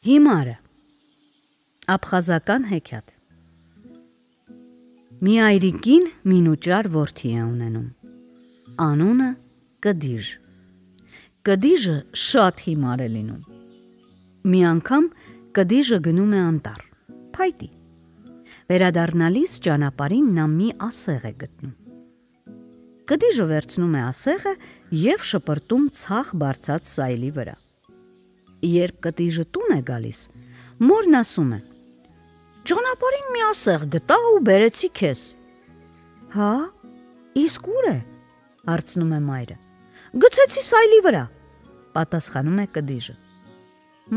Հիմարը աբխազական հեքիաթ։ Մի այրիկին մինուճար որդի է ունենում, անունը Կդիժ։ Կդիժը շատ հիմար է լինում։ Մի անգամ Կդիժը գնում է անտառ, փայտի։ Վերադառնալիս ճանապարհին նա մի ասեղ է գտնում։ Կդիժը վերցնում է ասեղը և շպրտում ցախ բարձած սայլի վրա։ Երբ Կդիժը տուն է գալիս, մորն ասում է. «Ճանապարհին մի ասեղ գտա ու բերեցի քեզ»։ «Հա, իսկ ուր է»։ հարցնում է մայրը։ «Գցեցի սայլի վրա», պատասխանում է Կդիժը։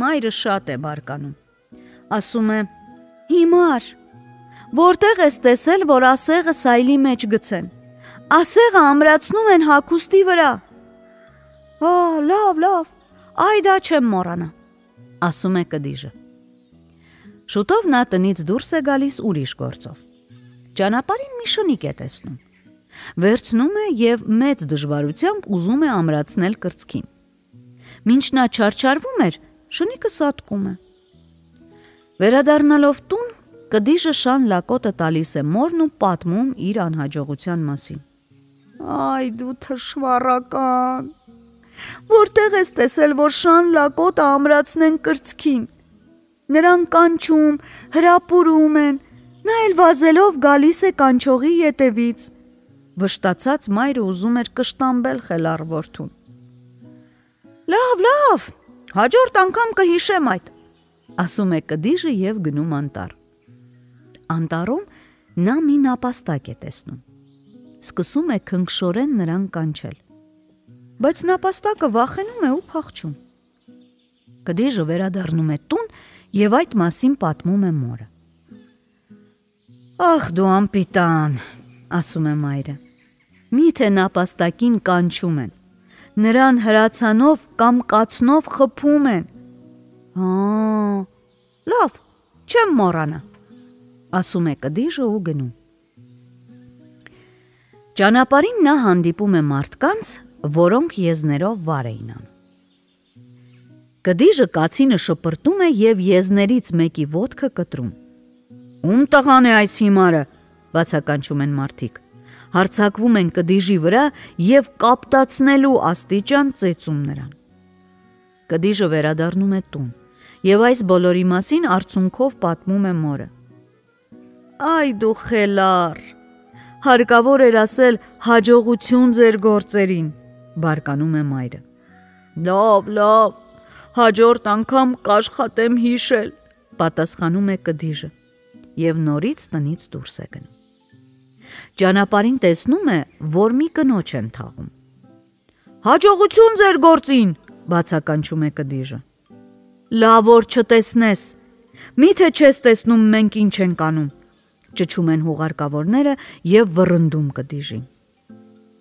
Մայրը շատ է բարկանում։ Ասում է. «Հիմար, որտեղ ես տեսել, որ ասեղը սայլի մեջ գցեն։ Ասեղը ամրացնում են հագուստի վրա»։ Լավ, այ դա չեմ մոռանա, ասում է Կդիժը։ Շուտով նա տնից դուրս է գալիս ուրիշ գործով։ Ճանապարհին մի շնիկ է տեսնում։ Վերցնում է և մեծ դժվարությամբ ուզում է ամրացնել կրծքին։ Մինչ նա չարչարվում էր, շնիկը սատկում է։ Վերադառնալով տուն, Կդիժը շան լակոտը տալիս է մորն ու պատմում իր անհաջողության մասին։ «Այ դու թշվառական, որտեղ ես տեսել, որ շան լակոտը ամրացնեն կրծքին։ Նրան կանչում, հրապուրում են, նա էլ վազելով գալիս է կանչողի ետևից»։ Վշտացած մայրը ուզում էր կշտամբել խելառ որդուն։ Լավ, հաջորդ անգամ կհիշեմ այդ, ասում է Կդիժը և գնում անտառ։ Անտառում նա մի նապաստակ է տեսնում։ Սկսում է քնքշորեն նրան կանչել, բայց նապաստակը վախենում է ու փախչում։ Կդիժը վերադառնում է տուն և այդ մասին պատմում է մորը։ «Ախ դու անպիտան», ասում է մայրը, «միթե նապաստակին կանչում են, նրան հրացանով կամ կացնով խփում են»։ Լավ, չեմ մոռանա, ասում է Կդիժը ու գնում։ Ճանապարհին նա հանդիպում է մարդկանց, որոնք եզներով վար էին անում։ Կդիժը կացինը շպրտում է և եզներից մեկի ոտքը կտրում։ «Ում տղան է այս հիմարը», բացականչում են մարդիկ, հարձակվում են Կդիժի վրա և կապտացնելու աստիճան ծեծում նրան։ Կդիժը վերադառնում է տուն և այս բոլորի մասին արցունքով պատմում է մորը։ «Այ դու խելառ, հարկավոր էր ասել հաջողություն ձեր գործերին», բարկանում է մայրը։ Լավ, հաջորդ անգամ կաշխատեմ հիշել, պատասխանում է Կդիժը և նորից տնից դուրս է գնում։ Ճանապարհին տեսնում է, որ մի կնոջ են թաղում։ «Հաջողություն ձեր գործին», բացականչում է Կդիժը։ «Լավ որ չտեսնես, միթե չես տեսնում մենք ինչ ենք անում», ճչում են հուղարկավորները և վռնդում Կդիժին։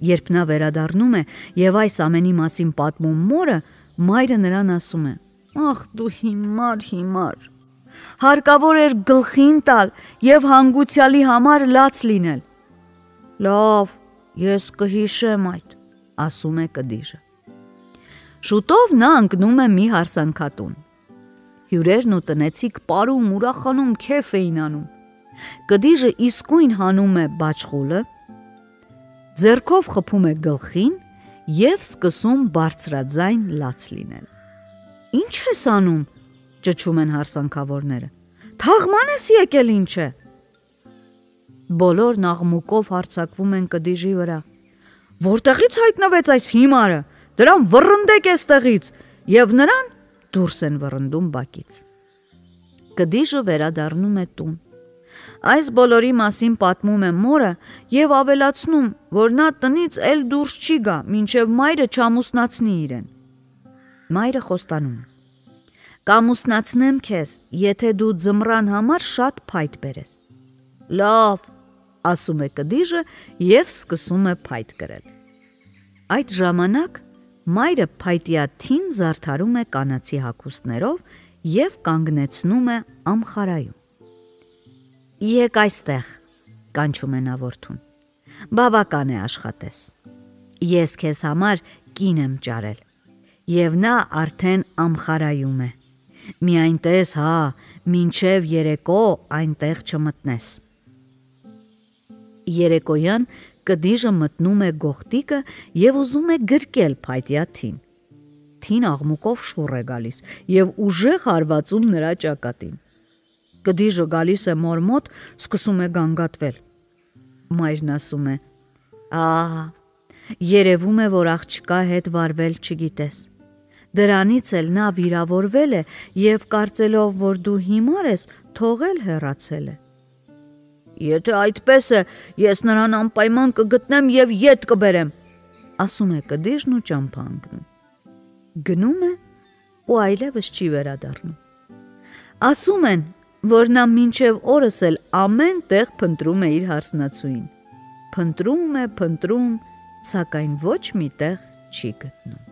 Երբ նա վերադառնում է և այս ամենի մասին պատմում մորը, մայրը նրան ասում է. «Ախ դու հիմար, հարկավոր էր գլխին տալ և հանգուցյալի համար լաց լինել»։ «Լավ, ես կհիշեմ այդ», ասում է Կդիժը։ Շուտով նա ընկնում է մի հարսանքատուն։ Հյուրերն ու տնեցիք պարում, ուրախանում, քեֆ էին անում։ Կդիժը իսկույն հանում է բաճխուլը, ձեռքով խփում է գլխին և սկսում բարձրաձայն լաց լինել։ «Ինչ ես անում», ճչում են հարսանքավորները, «թաղման ես եկել ինչ է»։ Բոլորն աղմուկով հարձակվում են Կդիժի վրա։ «Որտեղից հայտնվեց այս հիմարը, դրան վռնդեք էստեղից», և նրան դուրս են վռնդում բակից։ Կդիժը վերադառնում է տուն։ Այս բոլորի մասին պատմում է մորը և ավելացնում, որ նա տնից էլ դուրս չի գա, մինչև մայրը չամուսնացնի իրեն։ Մայրը խոստանում է. «Կամուսնացնեմ քեզ, եթե դու ձմռան համար շատ փայտ բերես»։ «Լավ», ասում է Կդիժը և սկսում է փայտ կրել։ Այդ ժամանակ մայրը փայտյաթին զարդարում է կանացի հագուստներով և կանգնեցնում է ամխարայում։ «Եկ այստեղ», կանչում է նա որդուն, «բավական է աշխատես։ Ես քեզ համար կին եմ ճարել, և նա արդեն ամխարայում է, Միայն տես, հա, մինչև երեկո այնտեղ չմտնես։ Երեկոյան կդիժը մտնում է գողտիկը և ուզում է գրկել փայտյա թին։ Թին աղմուկով շուռ է գալիս և ուժեղ հարվածում նրա ճակատին։ Կդիժը գալիս է մոր մոտ, սկսում է գանգատվել։ Մայրն ասում է. «Ահա, երևում է, որ աղջկա հետ վարվել չգիտես։ Դրանից էլ նա վիրավորվել է և կարծելով, որ դու հիմար ես, թողել հեռացել է»։ «Եթե այդպես է, ես նրան անպայման կգտնեմ և ետ կբերեմ», ասում է կդիժն ու ճամփա ընկնում։ Գնում է ու այլևս չի վերադառնում։ Ասում են, որ նա մինչև օրս էլ ամեն տեղ փնտրում է իր հարսնացուին։ Փնտրում է, սակայն ոչ մի տեղ չի գտնում։